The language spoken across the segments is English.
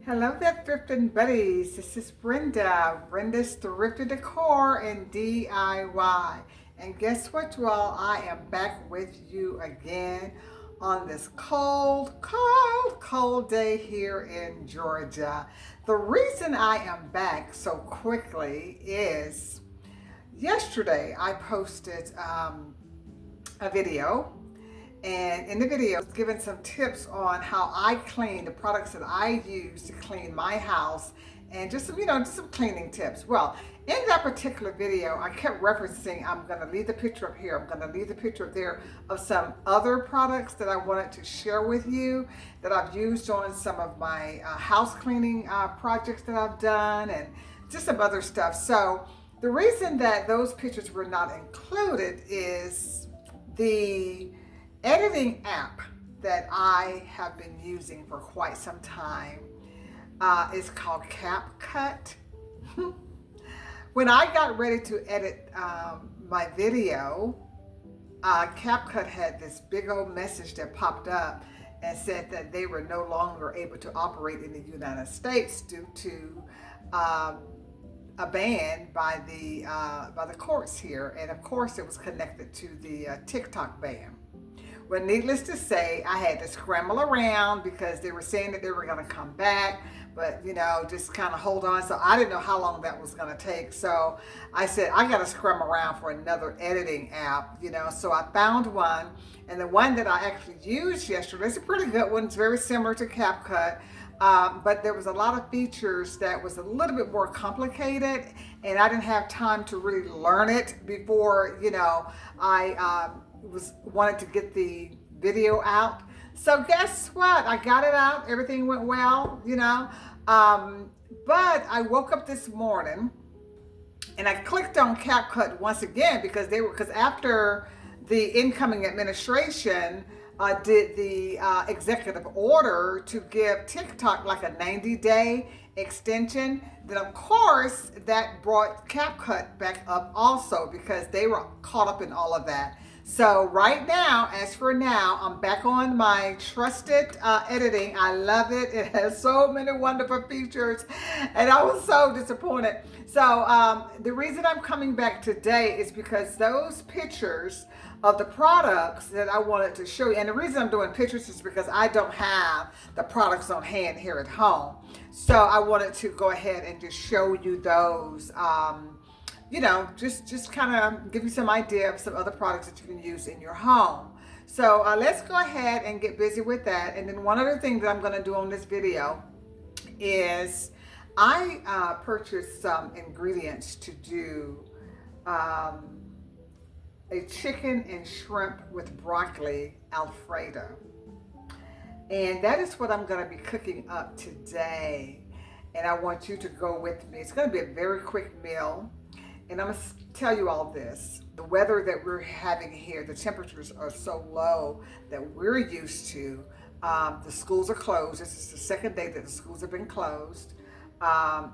Hello there, thrifting buddies. This is Brenda's Thrifted Decor and DIY. And guess what, you all? I am back with you again on this cold day here in Georgia. The reason I am back so quickly is yesterday I posted a video, and in the video, I was giving some tips on how I clean, the products that I use to clean my house, and just some, just some cleaning tips. Well, in that particular video, I kept referencing, I'm going to leave the picture up here, I'm going to leave the picture up there of some other products that I wanted to share with you that I've used on some of my house cleaning projects that I've done, and just some other stuff. So the reason that those pictures were not included is the editing app that I have been using for quite some time is called CapCut. When I got ready to edit my video, CapCut had this big old message that popped up and said that they were no longer able to operate in the United States due to a ban by the courts here, and of course it was connected to the TikTok ban. Well, needless to say, I had to scramble around because they were saying that they were going to come back, but just kind of hold on. So I didn't know how long that was going to take. So I said, I got to scramble around for another editing app, So I found one, and the one that I actually used yesterday is a pretty good one. It's very similar to CapCut. But there was a lot of features that was a little bit more complicated, and I didn't have time to really learn it before, I wanted to get the video out. So guess what? I got it out. Everything went well, But I woke up this morning and I clicked on CapCut once again because after the incoming administration did the executive order to give TikTok like a 90-day extension, then of course that brought CapCut back up also because they were caught up in all of that. So right now, as for now, I'm back on my trusted editing. I love it. It has so many wonderful features, and I was so disappointed. So the reason I'm coming back today is because those pictures of the products that I wanted to show you, and the reason I'm doing pictures is because I don't have the products on hand here at home. So I wanted to go ahead and just show you those. Just kind of give you some idea of some other products that you can use in your home. So let's go ahead and get busy with that. And then one other thing that I'm going to do on this video is I purchased some ingredients to do a chicken and shrimp with broccoli Alfredo. And that is what I'm going to be cooking up today. And I want you to go with me. It's going to be a very quick meal. And I'm going to tell you all this. The weather that we're having here, the temperatures are so low that we're used to. The schools are closed. This is the second day that the schools have been closed.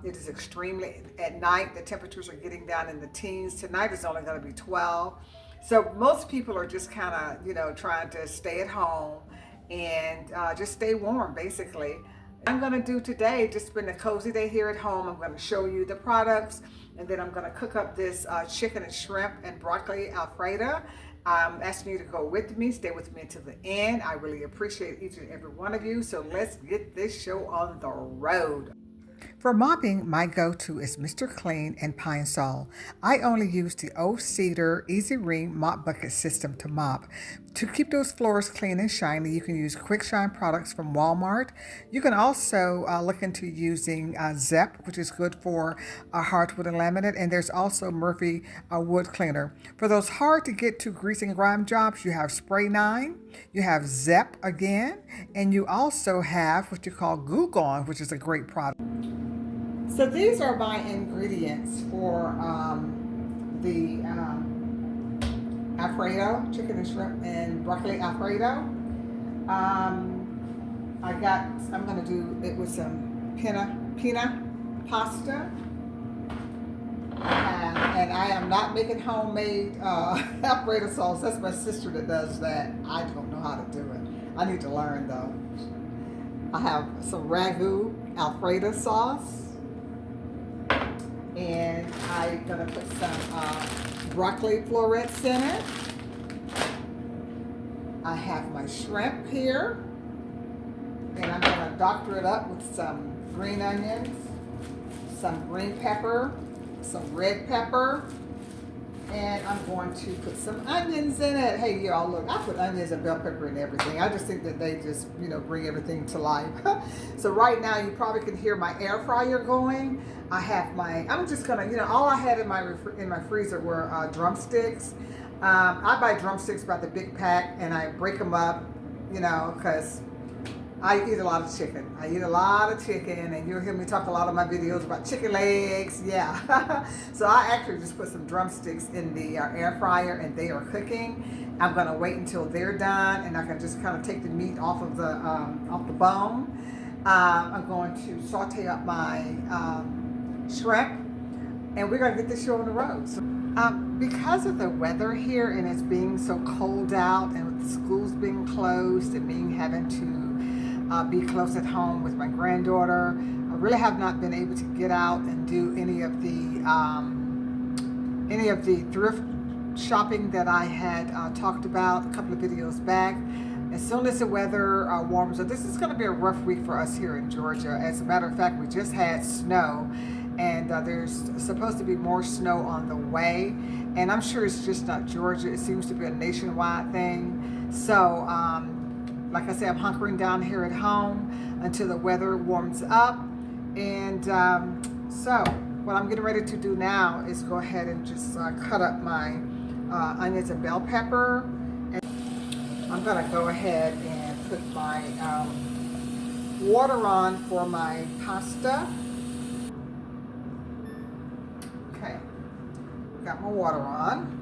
It is extremely, at night, the temperatures are getting down in the teens. Tonight is only going to be 12. So most people are just kind of, trying to stay at home and just stay warm, basically. I'm going to do today, just spend a cozy day here at home. I'm going to show you the products, and then I'm going to cook up this chicken and shrimp and broccoli Alfredo. I'm asking you to go with me, stay with me until the end. I really appreciate each and every one of you. So let's get this show on the road. For mopping, my go-to is Mr. Clean and Pine Sol. I only use the old cedar Easy Ring mop bucket system to mop. To keep those floors clean and shiny, you can use Quick Shine products from Walmart. You can also look into using Zep, which is good for hardwood and laminate, and there's also Murphy wood cleaner. For those hard to get to grease and grime jobs, you have Spray 9, you have Zep again, and you also have what you call Goo Gone, which is a great product. So these are my ingredients for the Alfredo, chicken and shrimp and broccoli Alfredo. I'm going to do it with some pina pasta. And I am not making homemade Alfredo sauce. That's my sister that does that. I don't know how to do it. I need to learn though. I have some ragu Alfredo sauce. And I'm gonna put some broccoli florets in it. I have my shrimp here. And I'm gonna doctor it up with some green onions, some green pepper, some red pepper, and I'm going to put some onions in it. Hey y'all, look, I put onions and bell pepper in everything. I just think that they just, bring everything to life. So right now you probably can hear my air fryer going. I have I'm just gonna, all I had in my freezer were drumsticks. I buy drumsticks by the big pack and I break them up, because I eat a lot of chicken. And you'll hear me talk a lot of my videos about chicken legs. Yeah. So I actually just put some drumsticks in the air fryer and they are cooking. I'm gonna wait until they're done and I can just kind of take the meat off of the bone. I'm going to saute up my shrimp and we're gonna get this show on the road. So, because of the weather here and it's being so cold out and with schools being closed and having to be close at home with my granddaughter, I really have not been able to get out and do any of the thrift shopping that I had talked about a couple of videos back. As soon as the weather warms up, this is going to be a rough week for us here in Georgia. As a matter of fact, we just had snow and there's supposed to be more snow on the way. And I'm sure it's just not Georgia. It seems to be a nationwide thing. So, like I said, I'm hunkering down here at home until the weather warms up. And so what I'm getting ready to do now is go ahead and just cut up my onions and bell pepper. And I'm gonna go ahead and put my water on for my pasta. Okay, got my water on.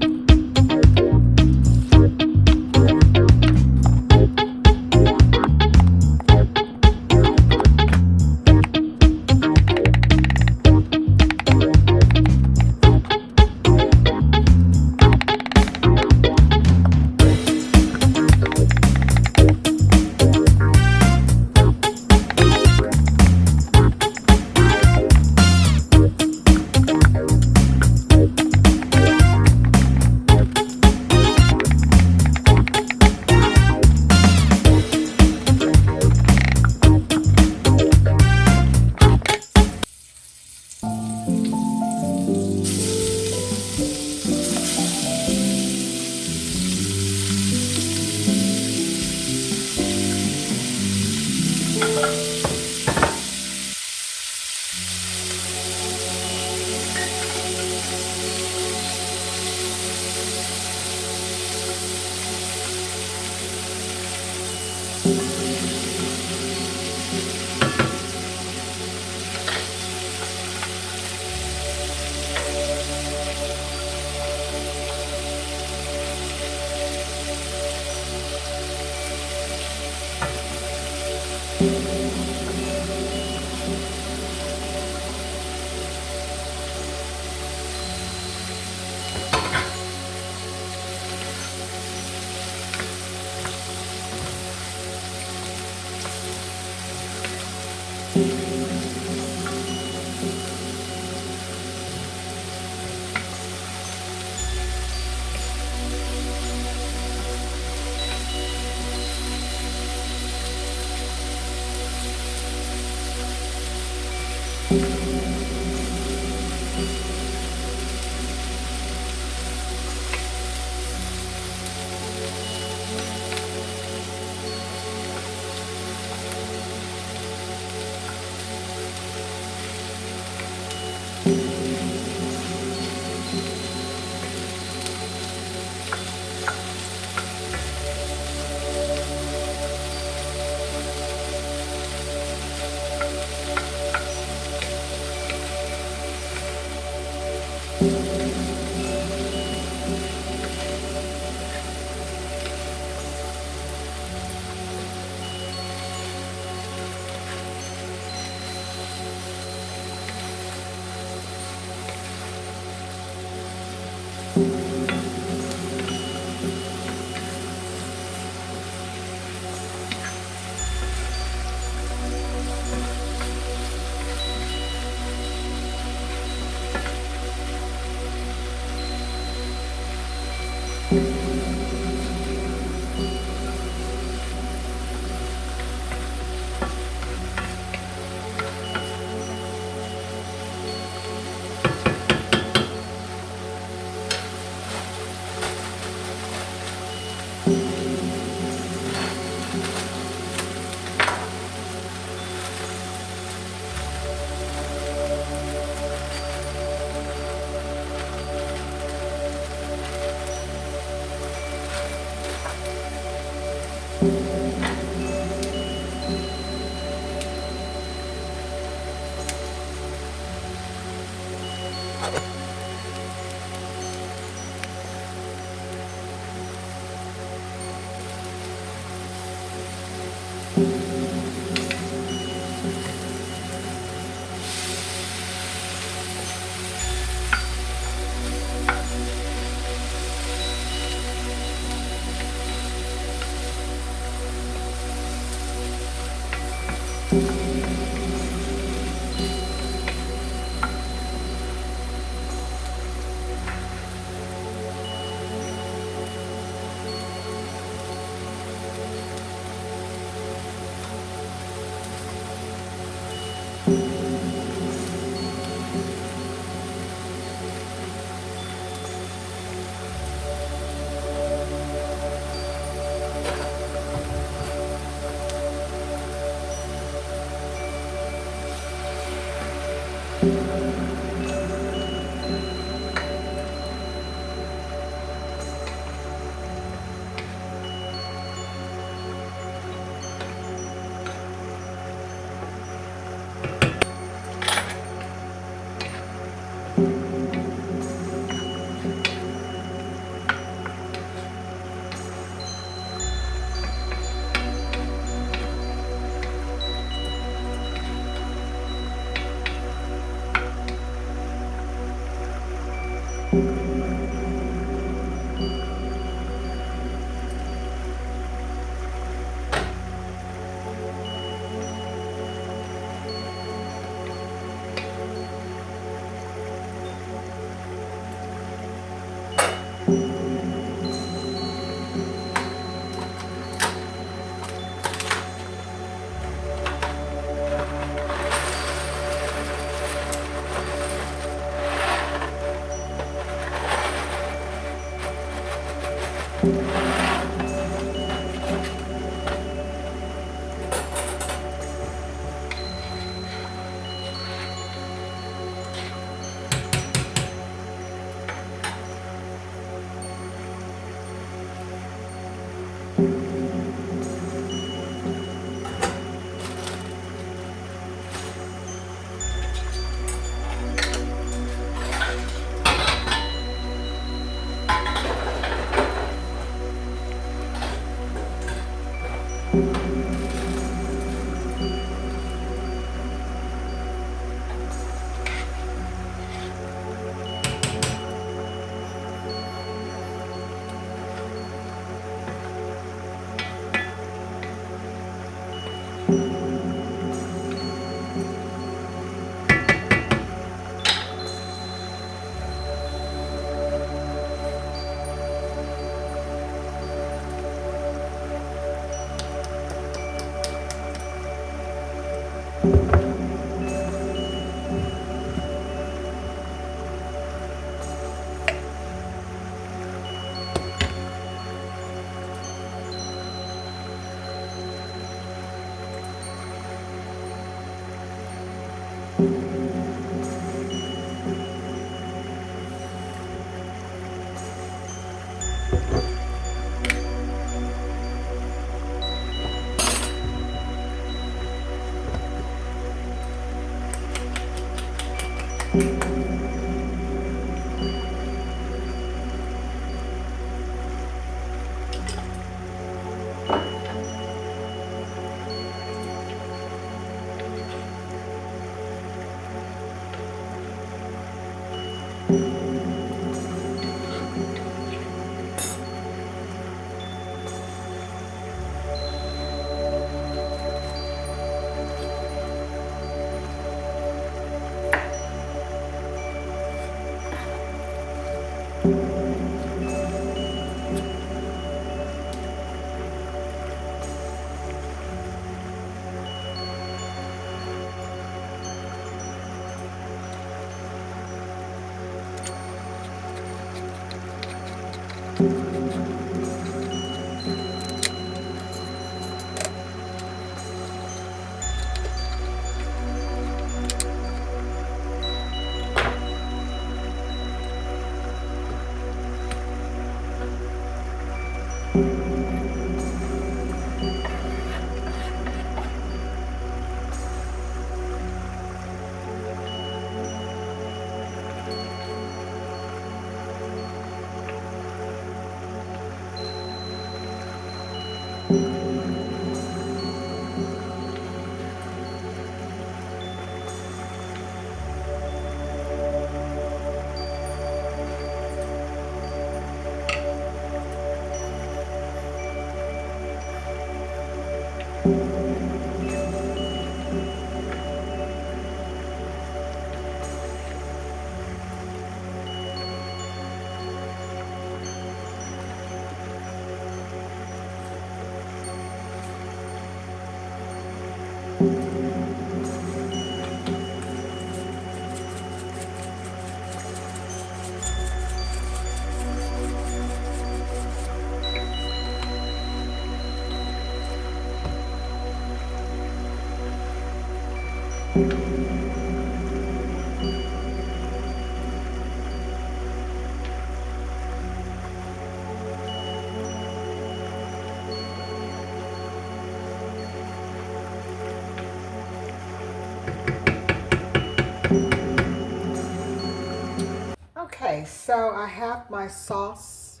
Okay, so I have my sauce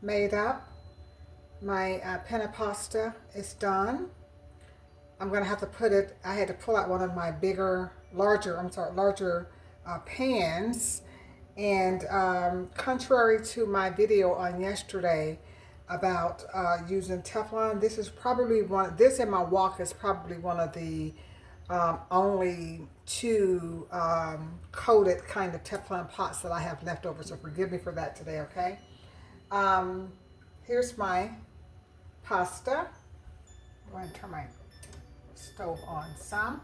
made up. My penne pasta is done. I'm gonna have to put it, I had to pull out one of my larger pans. And contrary to my video on yesterday about using Teflon, this in my wok is probably one of the only two coated kind of Teflon pots that I have left over. So forgive me for that today, okay? Um, Here's my pasta. I'm going to turn my stove on some.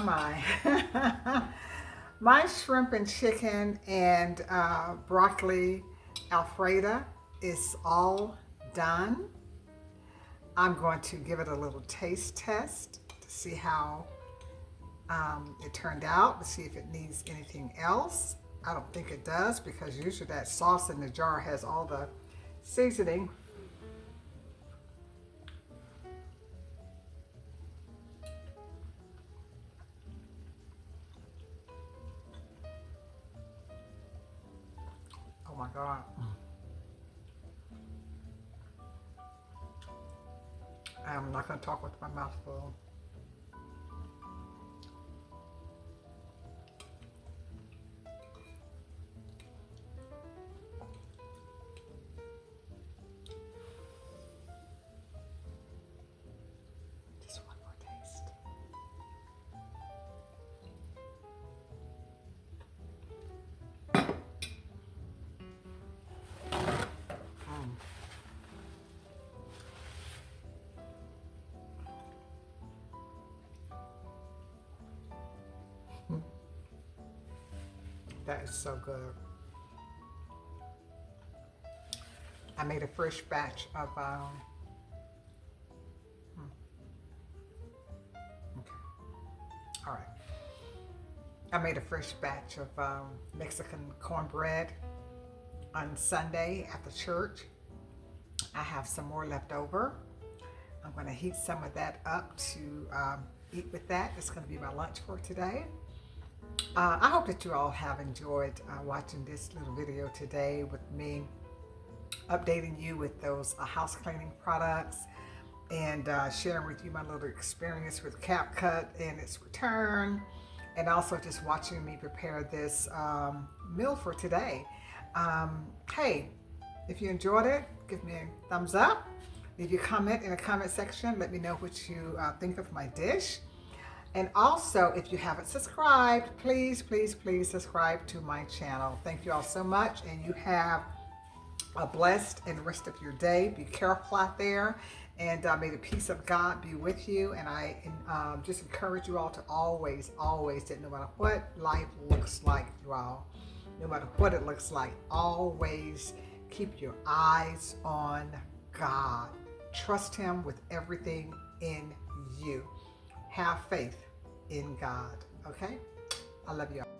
My. My shrimp and chicken and broccoli Alfredo is all done. I'm going to give it a little taste test to see how it turned out, to see if it needs anything else. I don't think it does because usually that sauce in the jar has all the seasoning. Oh my God. I'm not going to talk with my mouth full. Just one more taste. That is so good. I made a fresh batch of, okay, all right. I made a fresh batch of Mexican cornbread on Sunday after church. I have some more left over. I'm gonna heat some of that up to eat with that. It's gonna be my lunch for today. I hope that you all have enjoyed watching this little video today with me updating you with those house cleaning products and sharing with you my little experience with CapCut and its return, and also just watching me prepare this meal for today. Hey, if you enjoyed it, give me a thumbs up. Leave your comment in the comment section. Let me know what you think of my dish. And also, if you haven't subscribed, please, please, please subscribe to my channel. Thank you all so much, and you have a blessed and rest of your day. Be careful out there, and may the peace of God be with you. And I just encourage you all to always, always, that no matter what life looks like, you all, no matter what it looks like, always keep your eyes on God. Trust Him with everything in you. Have faith in God. Okay? I love you all.